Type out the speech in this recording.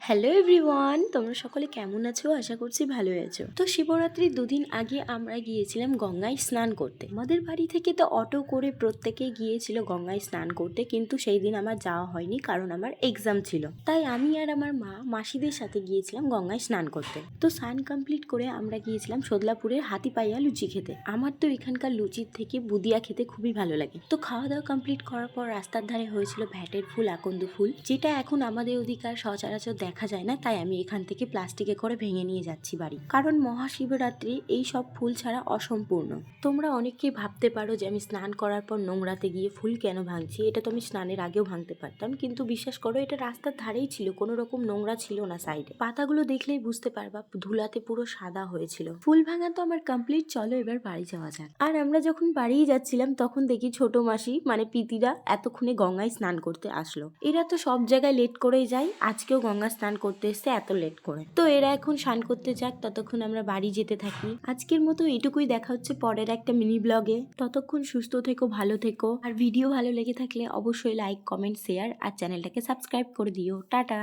Hello everyone, তোমরা সকলে কেমন আছো? আশা করছি ভালোই আছো। তো শিবরাত্রির দুদিন আগে আমরা গিয়েছিলাম গঙ্গায় স্নান করতে। আমাদের বাড়ি থেকে তো অটো করে প্রত্যেকে গিয়েছিল গঙ্গায় স্নান করতে, কিন্তু সেই দিন আমার যাওয়া হয়নি কারণ আমার এক্সাম ছিল। তাই আমি আর আমার মা মাসিদের সাথে গিয়েছিলাম গঙ্গায় স্নান করতে। তো স্নান কমপ্লিট করে আমরা গিয়েছিলাম সোদলাপুরের হাতিপাইয়া লুচি খেতে। আমার তো এখানকার লুচির থেকে বুদিয়া খেতে খুবই ভালো লাগে। তো খাওয়া দাওয়া কমপ্লিট করার পর রাস্তার ধারে হয়েছিল ভ্যাটের ফুল, আকন্দ ফুল, যেটা এখন আমাদের ওদিকার সচরাচর দেখা যায় না। তাই আমি এখান থেকে প্লাস্টিকে করে ভেঙে নিয়ে যাচ্ছি বাড়ি, কারণ মহাশিবরাত্রি এই সব ফুল ছাড়া অসম্পূর্ণ। তোমরা অনেকেই ভাবতে পারো যে আমি স্নান করার পর নোংরাতে গিয়ে ফুল কেন ভাঙছি। এটা তো আমি স্নানের আগেও ভাঙতে পারতাম, কিন্তু বিশ্বাস করো এটা রাস্তার ধারেই ছিল, কোনো রকম নোংরা ছিল না সাইডে। পাতাগুলো দেখলেই বুঝতে পারবা ধুলাতে পুরো সাদা হয়েছিল। ফুল ভাঙা তো আমার কমপ্লিট, চলো এবার বাড়ি যাওয়া যাক। আর আমরা যখন বাড়ি যাচ্ছিলাম তখন দেখি ছোট মাসি মানে পিতিরা এতক্ষণে গঙ্গায় স্নান করতে আসলো। এরা তো সব জায়গায় লেট করেই যায়, আজকেও গঙ্গা স্নান করতে এসছে এত লেট করে। তো এরা এখন স্নান করতে যাক, ততক্ষণ আমরা বাড়ি যেতে থাকি। আজকের মতো এটুকুই, দেখা হচ্ছে পরের একটা মিনি ব্লগে। ততক্ষণ সুস্থ থেকো, ভালো থেকো। আর ভিডিও ভালো লেগে থাকলে অবশ্যই লাইক, কমেন্ট, শেয়ার আর চ্যানেলটাকে সাবস্ক্রাইব করে দিও। টাটা।